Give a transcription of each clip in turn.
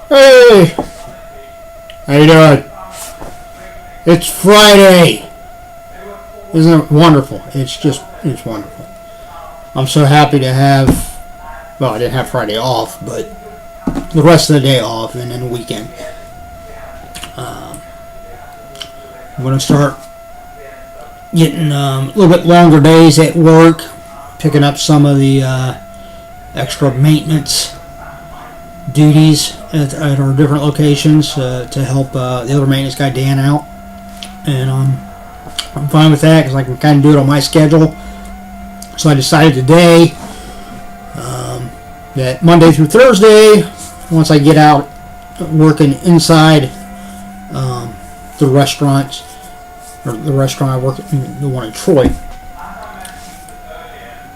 Hey! How you doing? It's Friday! Isn't it wonderful? It's wonderful. I'm so happy to have, well, I didn't have Friday off, but the rest of the day off and then the weekend. I'm going to start getting a little bit longer days at work, picking up some of the extra maintenance duties at our different locations to help the other maintenance guy Dan out, and I'm fine with that because I can kind of do it on my schedule. So I decided today that Monday through Thursday, once I get out working inside the restaurant, or the restaurant I work at, the one in Troy,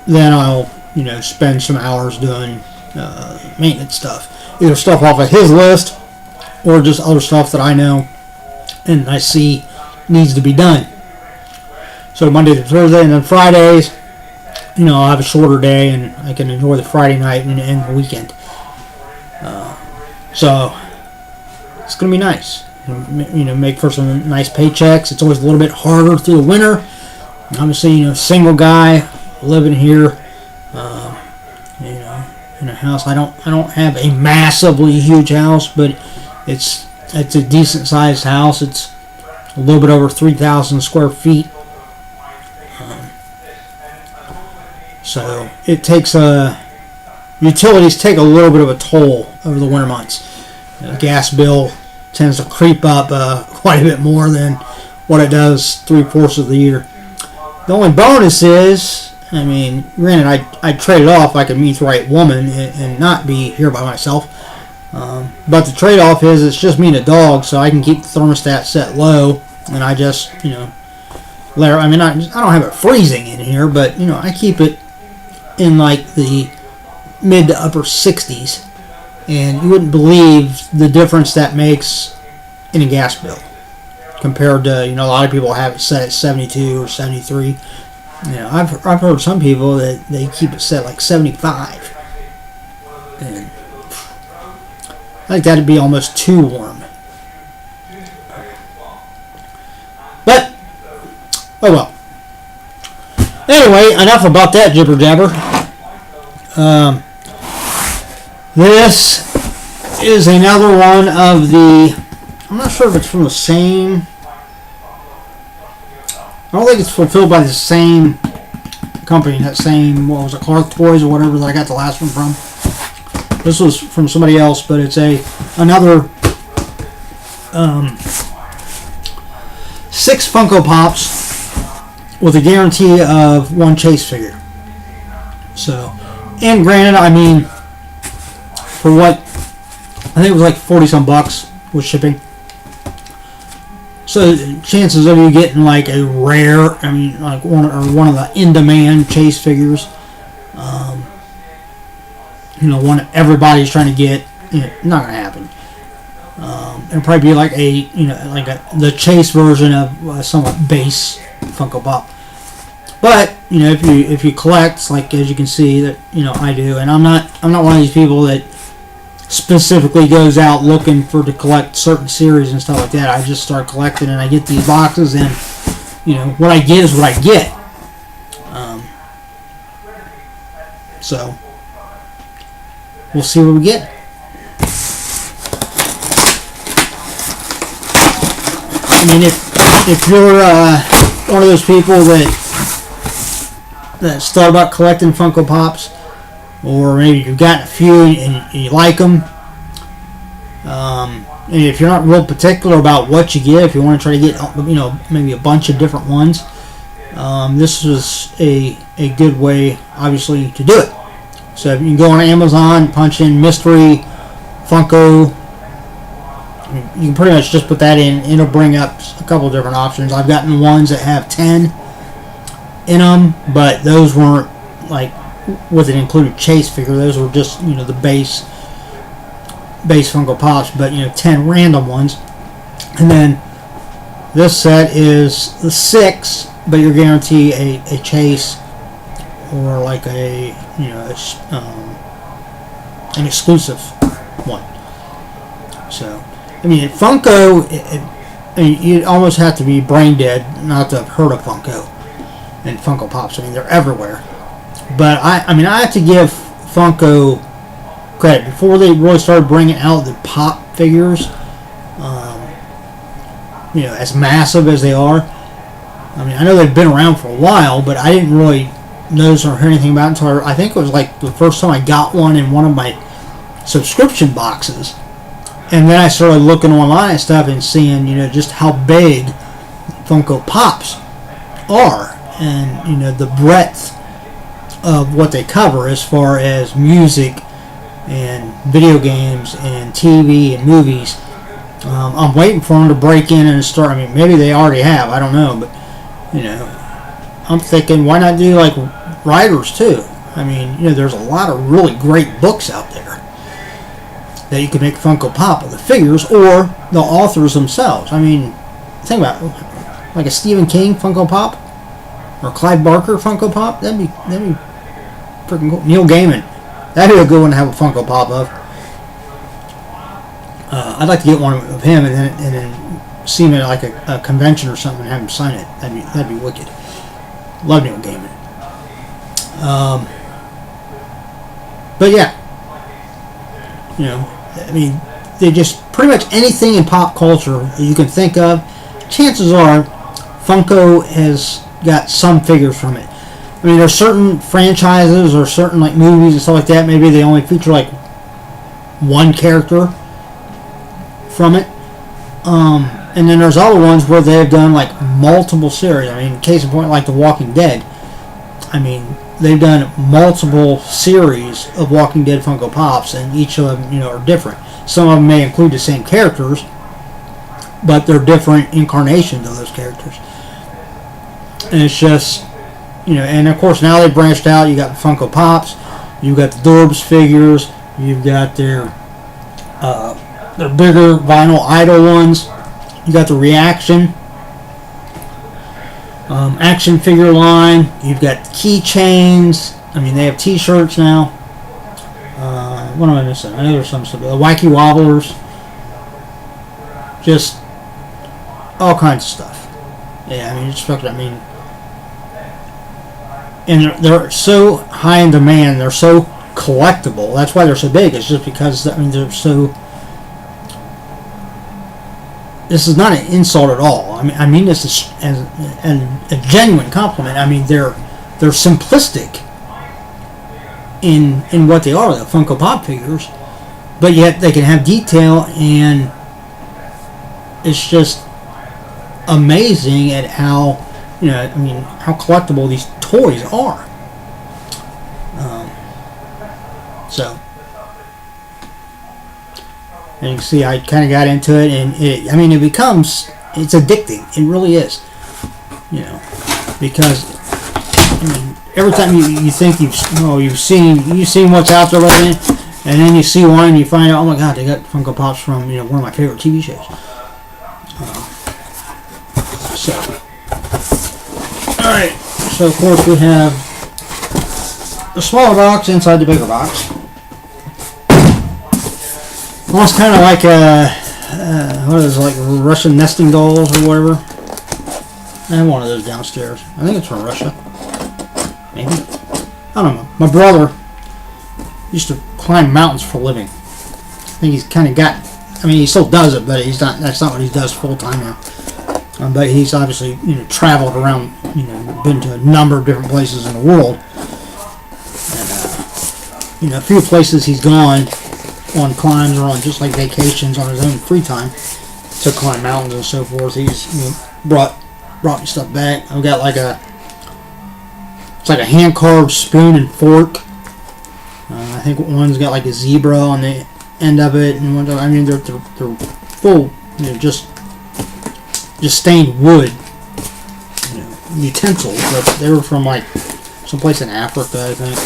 then I'll spend some hours doing maintenance stuff. Either stuff off of his list or just other stuff that I know and I see needs to be done. So Monday to Thursday, and then Fridays, I'll have a shorter day and I can enjoy the Friday night and the weekend. So it's going to be nice. Make for some nice paychecks. It's always a little bit harder through the winter. Obviously, single guy living here. In a house. I don't have a massively huge house, but it's a decent sized house. It's a little bit over 3,000 square feet. So it takes utilities take a little bit of a toll over the winter months. The gas bill tends to creep up quite a bit more than what it does 3/4 of the year. The only bonus is, granted, I'd trade it off. I could meet the right woman and not be here by myself. But the trade-off is it's just me and a dog, so I can keep the thermostat set low, and I just, layer. I don't have it freezing in here, but, I keep it in like the mid to upper 60s, and you wouldn't believe the difference that makes in a gas bill compared to, a lot of people have it set at 72 or 73. I've heard some people that they keep it set like 75, and I think that'd be almost too warm. But oh well. Anyway, enough about that jibber jabber. This is another one of the. I'm not sure if it's from the same. I don't think it's fulfilled by the same company, that same, Clark Toys or whatever that I got the last one from. This was from somebody else, but it's another 6 Funko Pops with a guarantee of 1 chase figure. So, and granted, for what, I think it was like 40 some bucks with shipping. So chances of you getting like a rare, like one of the in-demand chase figures, one that everybody's trying to get, not gonna happen. It'll probably be like the chase version of somewhat base Funko Pop. But if you collect, like as you can see that I do, and I'm not one of these people that specifically goes out looking to collect certain series and stuff like that. I just start collecting and I get these boxes, and what I get is what I get. So we'll see what we get. If you're one of those people that's thought about collecting Funko Pops, or maybe you've gotten a few and you like them. And if you're not real particular about what you get, if you want to try to get, maybe a bunch of different ones, this was a good way, obviously, to do it. So you can go on Amazon, punch in mystery Funko. You can pretty much just put that in. It'll bring up a couple of different options. I've gotten ones that have 10 in them, but those weren't like with an included chase figure. Those were just the base Funko Pops, but 10 random ones. And then this set is the 6, but you're guaranteed a chase or like an exclusive one. So, I mean, Funko, I mean, you'd almost have to be brain dead not to have heard of Funko and Funko Pops. I mean, they're everywhere. But I mean, I have to give Funko credit. Before they really started bringing out the pop figures, you know, as massive as they are. I mean, I know they've been around for a while, but I didn't really notice or hear anything about it until I think it was like the first time I got one in one of my subscription boxes. And then I started looking online and stuff and seeing, you know, just how big Funko Pops are, and, you know, the breadth of what they cover as far as music and video games and TV and movies. I'm waiting for them to break in and start. I mean, maybe they already have. I don't know, but, you know, I'm thinking, why not do like writers too? I mean, you know, there's a lot of really great books out there that you can make Funko Pop of the figures or the authors themselves. I mean, think about it, like a Stephen King Funko Pop or Clive Barker Funko Pop. That'd be freaking cool. Neil Gaiman, that'd be a good one to have a Funko Pop of. I'd like to get one of him and then see him at like a convention or something and have him sign it. That'd be wicked. Love Neil Gaiman. But yeah, you know, I mean, they just pretty much anything in pop culture that you can think of. Chances are, Funko has got some figures from it. I mean, there's certain franchises or certain like movies and stuff like that. Maybe they only feature like one character from it. And then there's other ones where they've done like multiple series. I mean, case in point, like The Walking Dead. I mean, they've done multiple series of Walking Dead Funko Pops, and each of them, you know, are different. Some of them may include the same characters, but they're different incarnations of those characters. And it's just, you know, and of course now they branched out. You got Funko Pops, you've got the Dorbs figures, you've got their bigger vinyl idol ones. You got the Reaction action figure line. You've got keychains. I mean, they have T-shirts now. What am I missing? I know there's some stuff. Wacky Wobblers. Just all kinds of stuff. Yeah, I mean, it's fucking. I mean, and they're so high in demand. They're so collectible. That's why they're so big. It's just because, I mean, they're so. This is not an insult at all. I mean this is as a genuine compliment. I mean, they're simplistic in what they are, the Funko Pop figures, but yet they can have detail, and it's just amazing at how, you know, I mean, how collectible these toys are. So. And you can see I kind of got into it, and it's addicting. It really is, you know, because I mean, every time you think you've seen what's out there right now, and then you see one and you find out, oh my God, they got Funko Pops from, you know, one of my favorite TV shows. So, all right. So of course we have the smaller box inside the bigger box. Almost kind of like what is it, like Russian nesting dolls or whatever. I have one of those downstairs. I think it's from Russia. Maybe. I don't know. My brother used to climb mountains for a living. I think he's kind of got. I mean, he still does it, but he's not. That's not what he does full time now. But he's obviously, you know, traveled around. You know, been to a number of different places in the world. And you know, a few places he's gone on climbs or on just like vacations on his own free time to climb mountains and so forth. He's, you know, brought me stuff back. I've got like it's like a hand carved spoon and fork. I think one's got like a zebra on the end of it, and I mean they're full, you know, just stained wood, you know, utensils. But they were from like someplace in Africa, I think.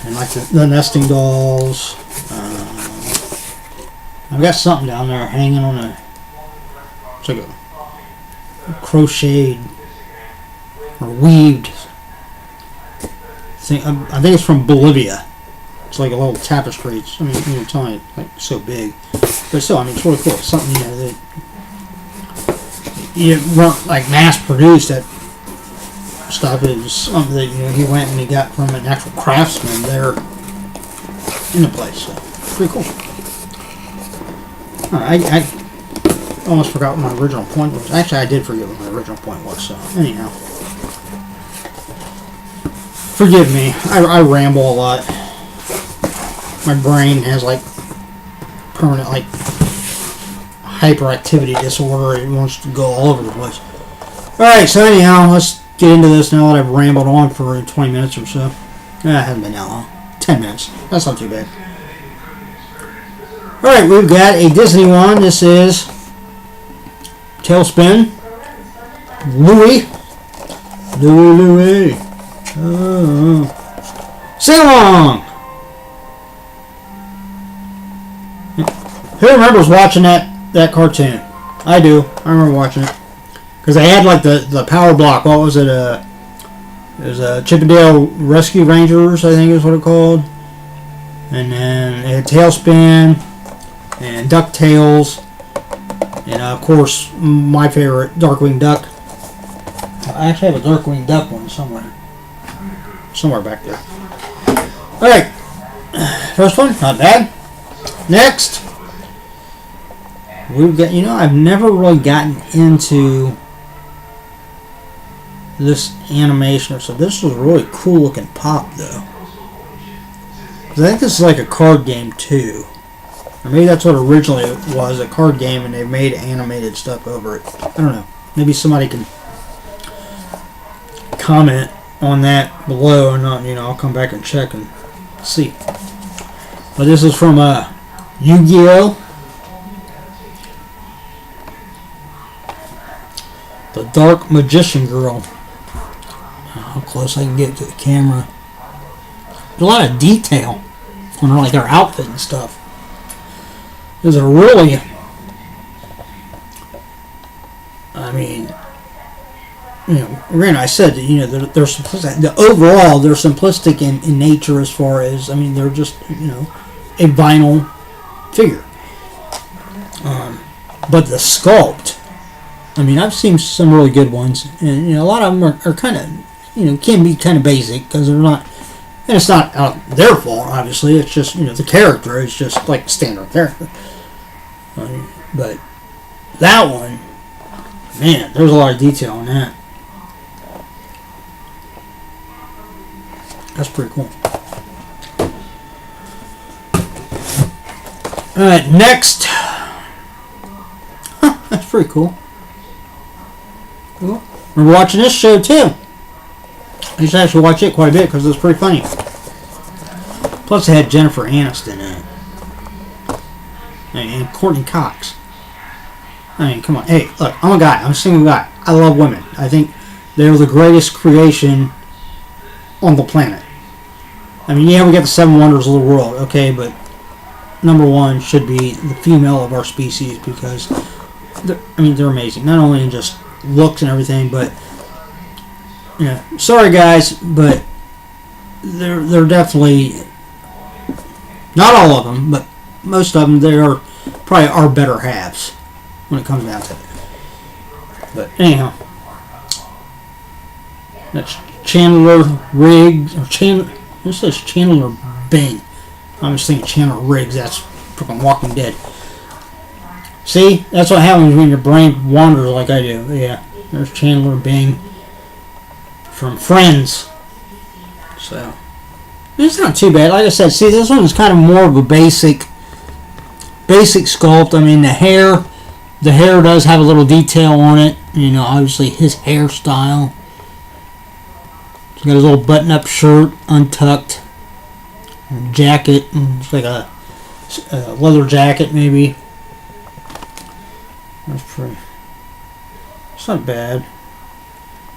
And like the nesting dolls. I've got something down there hanging on it's like a crocheted or weaved thing. I think it's from Bolivia. It's like a little tapestry. I mean, you're telling it like so big, but still, I mean, it's really cool. It's something that you weren't like mass produced at stuff. It was something that he went and he got from an actual craftsman there in the place. So pretty cool. I almost forgot what my original point was. Actually, I did forget what my original point was. So anyhow, forgive me. I ramble a lot. My brain has like permanent like hyperactivity disorder. It wants to go all over the place. Alright, so anyhow, let's get into this now that I've rambled on for 20 minutes or so. It hasn't been that long. 10 minutes. That's not too bad. Alright, we've got a Disney one. This is Tailspin. Louie. Oh. Sing along! Who remembers watching that cartoon? I do. I remember watching it. Because they had like the power block. What was it? It was Chippendale Rescue Rangers, I think is what it called. And then it had Tailspin and DuckTales. And of course, my favorite, Darkwing Duck. I actually have a Darkwing Duck one somewhere. Somewhere back there. Alright. First one, not bad. Next. We've got, I've never really gotten into this animation, so this was a really cool looking pop though. I think this is like a card game too. Or maybe that's what originally it was, a card game, and they made animated stuff over it. I don't know. Maybe somebody can comment on that below, and I'll come back and check and see. But this is from Yu-Gi-Oh! The Dark Magician Girl. How close I can get to the camera. There's a lot of detail on like their outfit and stuff. There's a really, I mean, granted, I said that they're simplistic. Overall, they're simplistic in nature as far as, they're just a vinyl figure. But the sculpt. I've seen some really good ones, and a lot of them are kind of, can be kind of basic because they're not, and it's not their fault, obviously. It's just the character is just like a standard character. But that one, man, there's a lot of detail on that. That's pretty cool. All right, next. That's pretty cool. Cool. We're watching this show too. I used to actually watch it quite a bit because it was pretty funny. Plus, it had Jennifer Aniston in it. And Courtney Cox. Come on. Hey, look, I'm a guy. I'm a single guy. I love women. I think they're the greatest creation on the planet. Yeah, we got the 7 wonders of the world, okay, but number one should be the female of our species because, they're amazing. Not only in just looks and everything, but sorry guys, but they're definitely, not all of them, but most of them, they are probably our better halves when it comes down to it. But anyhow, that's Chandler Riggs, or this says Chandler Bing. I'm just thinking Chandler Riggs. That's freaking Walking Dead. See, that's what happens when your brain wanders like I do. Yeah, there's Chandler Bing from Friends. So it's not too bad. Like I said, see, this one is kind of more of a basic sculpt. The hair does have a little detail on it. Obviously his hairstyle. He's got his little button-up shirt, untucked, jacket, and it's like a leather jacket maybe. That's pretty. It's not bad.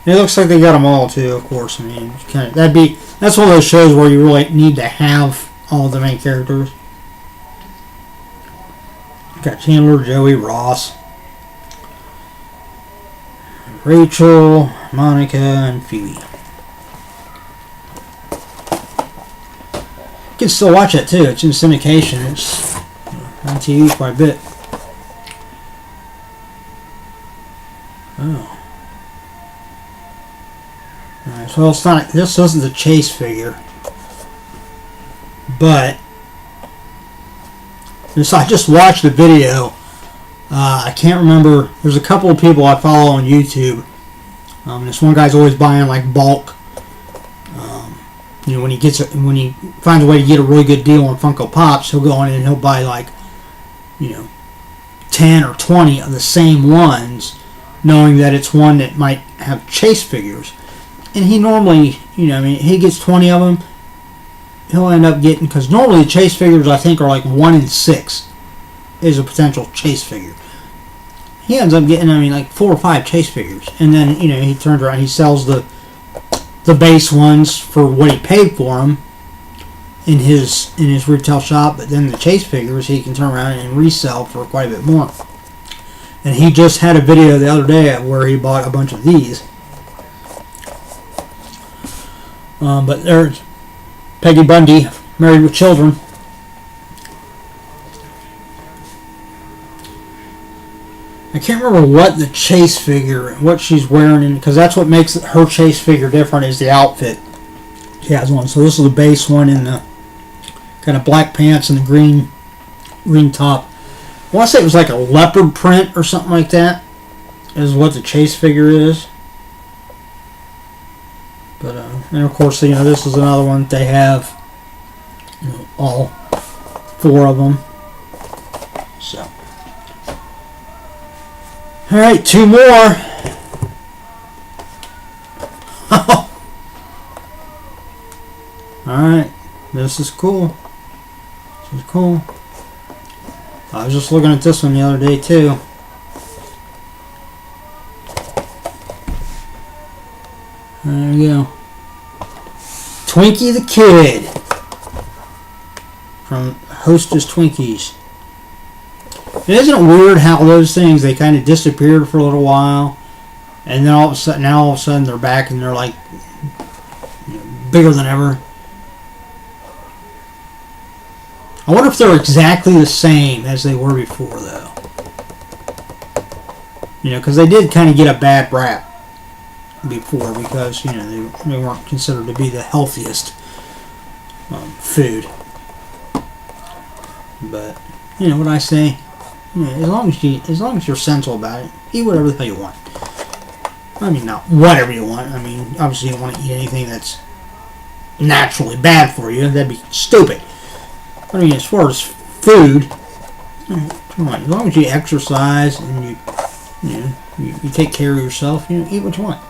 It looks like they got them all too. Of course, that's one of those shows where you really need to have all the main characters. Got Chandler, Joey, Ross, Rachel, Monica, and Phoebe. can still watch it too. It's in syndication. It's on TV quite a bit. Oh. Alright, so it's not. This isn't the Chase figure, but this, I just watched the video. I can't remember. There's a couple of people I follow on YouTube. This one guy's always buying like bulk. You know, when he finds a way to get a really good deal on Funko Pops, he'll go on and he'll buy like, you know, 10 or 20 of the same ones, knowing that it's one that might have Chase figures. And he normally, you know, I mean, he gets 20 of them. He'll end up getting, because normally the Chase figures I think are like 1 in 6 is a potential Chase figure. He ends up getting, I mean, like 4 or 5 Chase figures, and then, you know, he turns around, he sells the base ones for what he paid for them in his retail shop, but then the Chase figures he can turn around and resell for quite a bit more. And he just had a video the other day where he bought a bunch of these. But there's Peggy Bundy, Married with Children. I can't remember what the Chase figure, what she's wearing, because that's what makes her Chase figure different is the outfit. She has one. So this is the base one in the kind of black pants and the green top. I want to say it was like a leopard print or something like that is what the Chase figure is. But and of course, you know, this is another one they have, you know, all 4 of them. So. Alright, 2 more. Alright, this is cool. This is cool. I was just looking at this one the other day too. There you go. Twinkie the Kid from Hostess Twinkies. Isn't it weird how those things, they kind of disappeared for a little while, and then all of a sudden they're back and they're like, you know, bigger than ever. I wonder if they're exactly the same as they were before, though. You know, because they did kind of get a bad rap before because, you know, they weren't considered to be the healthiest food. But you know what I say. You know, as long as you're sensible about it, eat whatever the hell you want. I mean, not whatever you want. I mean, obviously you don't want to eat anything that's naturally bad for you. That'd be stupid. I mean, as far as food, come on. As long as you exercise and you take care of yourself, you know, eat what you want.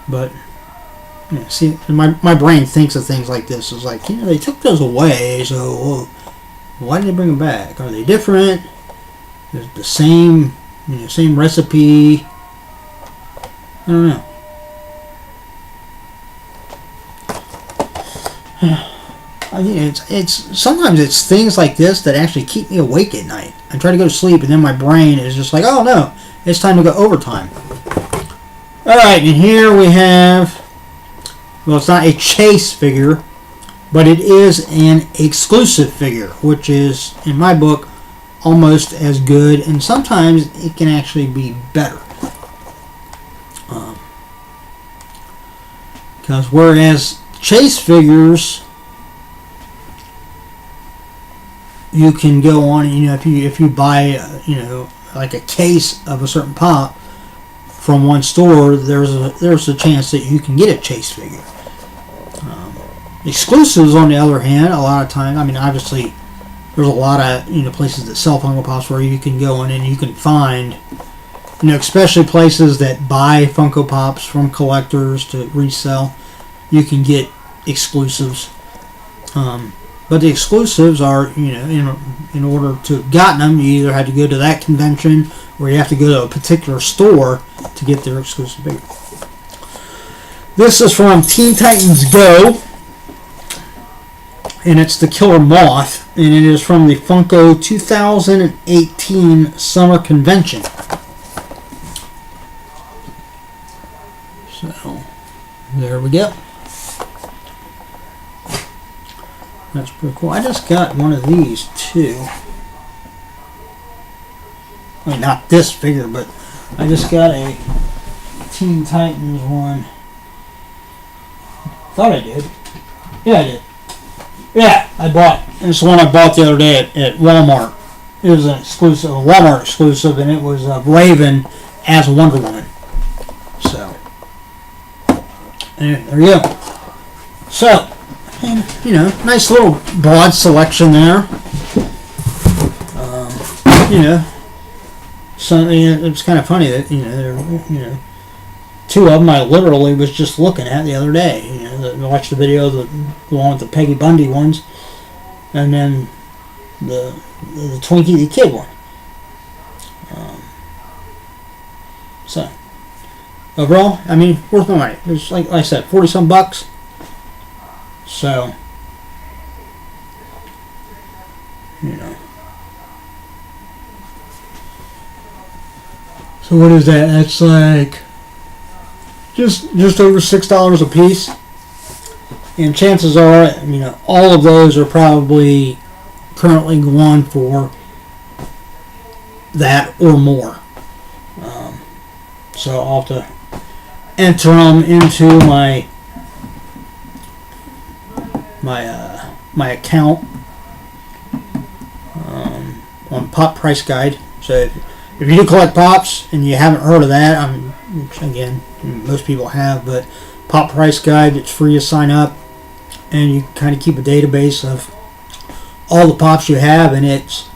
But you know, see, my brain thinks of things like this. It's like, you know, they took those away, so. Well, why did they bring them back? Are they different? Is it the same, you know, same recipe? I don't know. It's sometimes it's things like this that actually keep me awake at night. I try to go to sleep, and then my brain is just like, oh no, it's time to go overtime. All right, and here we have. Well, it's not a Chase figure. But it is an exclusive figure, which is, in my book, almost as good, and sometimes it can actually be better. Because whereas Chase figures, you can go on, you know, if you buy, you know, like a case of a certain pop from one store, there's a chance that you can get a Chase figure. Exclusives, on the other hand, a lot of times, I mean, obviously, there's a lot of, you know, places that sell Funko Pops where you can go in and you can find, you know, especially places that buy Funko Pops from collectors to resell, you can get exclusives. But the exclusives are, you know, in order to have gotten them, you either had to go to that convention or you have to go to a particular store to get their exclusive figure. This is from Teen Titans Go. And it's the Killer Moth, and it is from the Funko 2018 Summer Convention. So, there we go. That's pretty cool. I just got one of these too. I mean, not this figure, but I just got a Teen Titans one. Thought I did. Yeah, I did. Yeah, I bought. It's the one I bought the other day at Walmart. It was an exclusive, a Walmart exclusive, and it was Raven as Wonder Woman. So, and there you go. So, and, you know, nice little broad selection there. You know, so it's kind of funny that two of them I literally was just looking at the other day. You know, I watched the video, the one with the Peggy Bundy ones, and then the Twinkie the Kid one. So overall, I mean, worth my money. It's like I said, 40 some bucks. So, you know. So what is that? That's like just over $6 a piece. And chances are, you know, all of those are probably currently going for that or more. So I'll have to enter them into my account on Pop Price Guide. So if you do collect Pops and you haven't heard of that, again, most people have, but Pop Price Guide, it's free to sign up, and you kind of keep a database of all the Pops you have, and it's,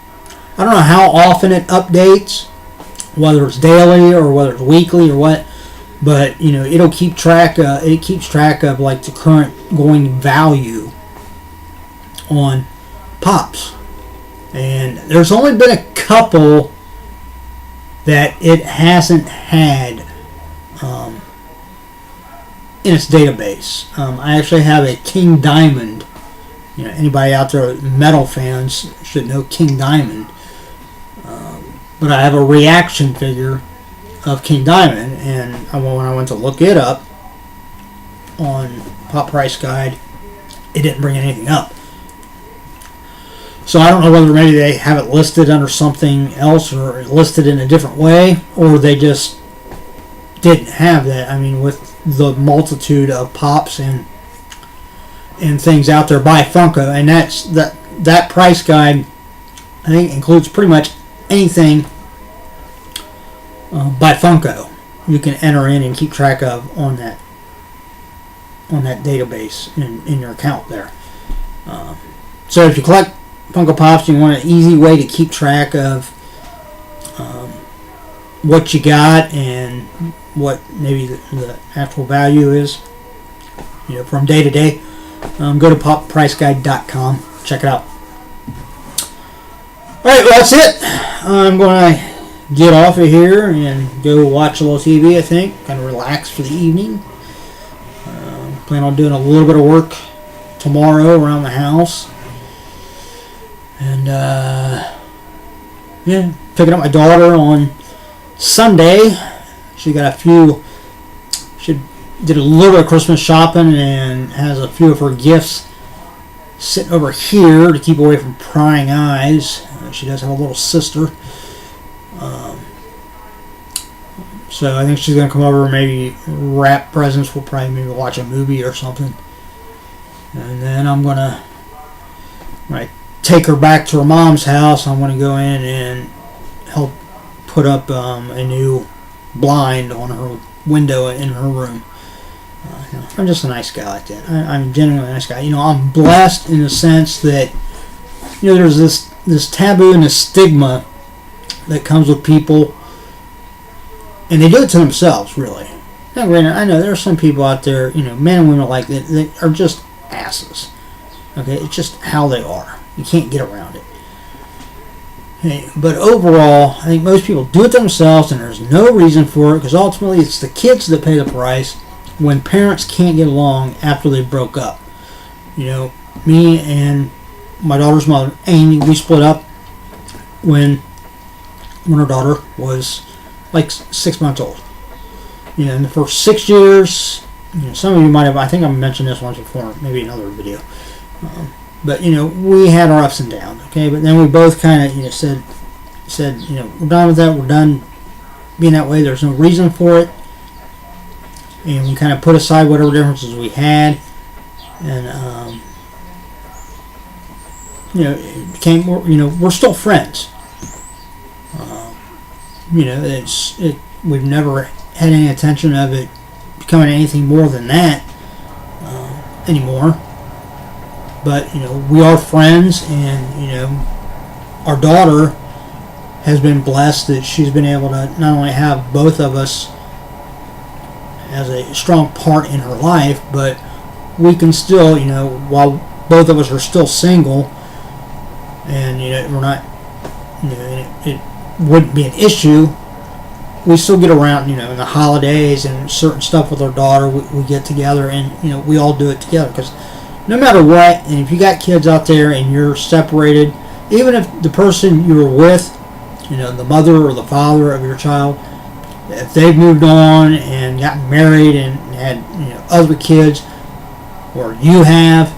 I don't know how often it updates, whether it's daily or whether it's weekly or what, but you know, it'll keep track it keeps track of like the current going value on Pops. And there's only been a couple that it hasn't had in its database. I actually have a King Diamond. You know, anybody out there, metal fans, should know King Diamond. But I have a reaction figure of King Diamond, and when I went to look it up on Pop Price Guide, it didn't bring anything up. So I don't know whether maybe they have it listed under something else or listed in a different way, or they just didn't have that. I mean, with the multitude of Pops and things out there by Funko, and that price guide, I think, includes pretty much anything by Funko you can enter in and keep track of on that database in your account there. So if you collect Funko Pops, you want an easy way to keep track of what you got and what maybe the actual value is, you know, from day to day. Go to poppriceguide.com. Check it out. Alright, well, that's it. I'm going to get off of here and go watch a little TV, I think. Kind of relax for the evening. Plan on doing a little bit of work tomorrow around the house. And, yeah, picking up my daughter on Sunday. She did a little bit of Christmas shopping and has a few of her gifts sitting over here to keep away from prying eyes. She does have a little sister. So I think she's going to come over and maybe wrap presents. We'll probably maybe watch a movie or something. And then I'm going to, when I take her back to her mom's house, I'm going to go in and help put up a new blind on her window in her room. You know, I'm just a nice guy like that. I'm genuinely a nice guy. You know, I'm blessed in the sense that, you know, there's this taboo and this stigma that comes with people, and they do it to themselves, really. Now, granted, I know there are some people out there, you know, men and women like that, that are just asses. Okay, it's just how they are. You can't get around it. Okay, but overall, I think most people do it themselves, and there's no reason for it, because ultimately it's the kids that pay the price when parents can't get along after they broke up. You know, me and my daughter's mother, Amy, we split up when her daughter was like 6 months old. You know, in the first 6 years, you know, some of you might have, I think I've mentioned this once before, maybe another video. But we had our ups and downs. Okay, but then we both kind of said we're done with that. We're done being that way. There's no reason for it, and we kind of put aside whatever differences we had, and it became we're still friends. We've never had any intention of it becoming anything more than that anymore. But we are friends, and our daughter has been blessed that she's been able to not only have both of us as a strong part in her life, but we can still, while both of us are still single, and we're not, it wouldn't be an issue. We still get around, in the holidays and certain stuff with our daughter. We get together, and we all do it together, because no matter what, and if you got kids out there and you're separated, even if the person you were with, the mother or the father of your child, if they've moved on and gotten married and had other kids, or you have,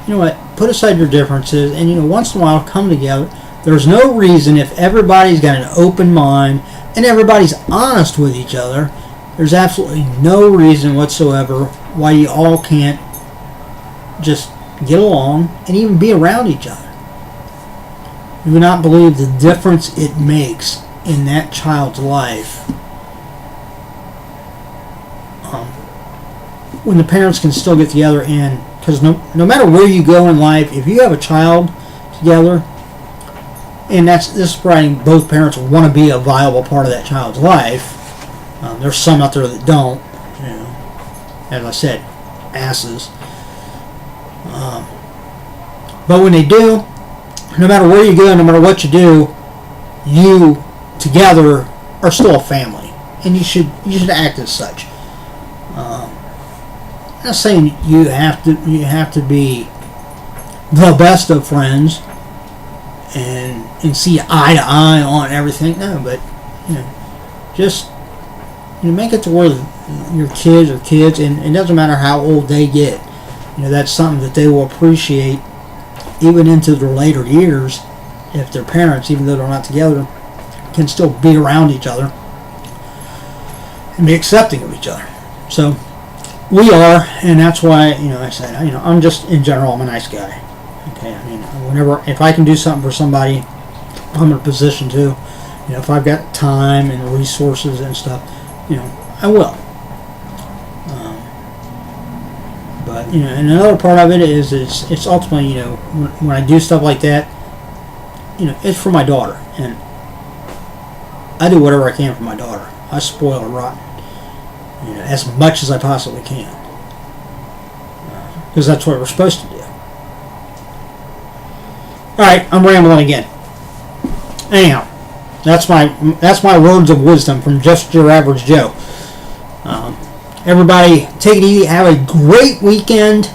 what, put aside your differences, and once in a while come together. There's no reason, if everybody's got an open mind and everybody's honest with each other, there's absolutely no reason whatsoever why you all can't just get along and even be around each other. You would not believe the difference it makes in that child's life when the parents can still get together, and because no matter where you go in life, if you have a child together, and this is providing both parents want to be a viable part of that child's life. There's some out there that don't, as I said, asses. But when they do, no matter where you go, no matter what you do, you together are still a family, and you should act as such. I'm not saying you have to be the best of friends and see eye to eye on everything. No, but just make it to where your kids are kids, and it doesn't matter how old they get. That's something that they will appreciate even into their later years, if their parents, even though they're not together, can still be around each other and be accepting of each other. So we are, and that's why I said I'm just, in general, I'm a nice guy. Okay, if I can do something for somebody, I'm in a position to. If I've got time and resources and stuff, I will. But and another part of it is it's ultimately when I do stuff like that, it's for my daughter, and I do whatever I can for my daughter. I spoil her rotten, as much as I possibly can, because that's what we're supposed to do. All right, I'm rambling again. Anyhow, that's my words of wisdom from just your average Joe. Everybody, take it easy. Have a great weekend.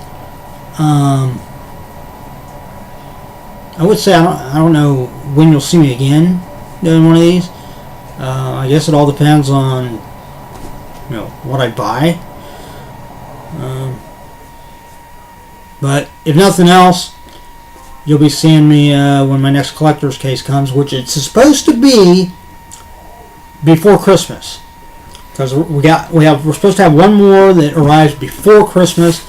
I would say I don't know when you'll see me again doing one of these. I guess it all depends on what I buy. But if nothing else, you'll be seeing me when my next collector's case comes, which it's supposed to be before Christmas. Because we're supposed to have one more that arrives before Christmas,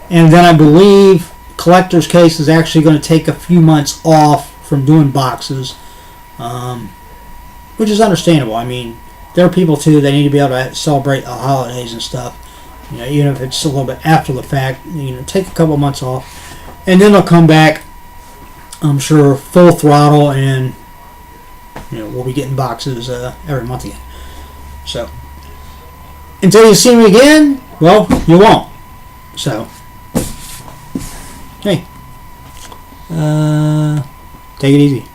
and then I believe collector's case is actually going to take a few months off from doing boxes, which is understandable. I mean, there are people too, they need to be able to celebrate the holidays and stuff. Even if it's a little bit after the fact, take a couple months off, and then they'll come back, I'm sure, full throttle, and we'll be getting boxes every month again. So until you see me again, well, you won't. So, hey, take it easy.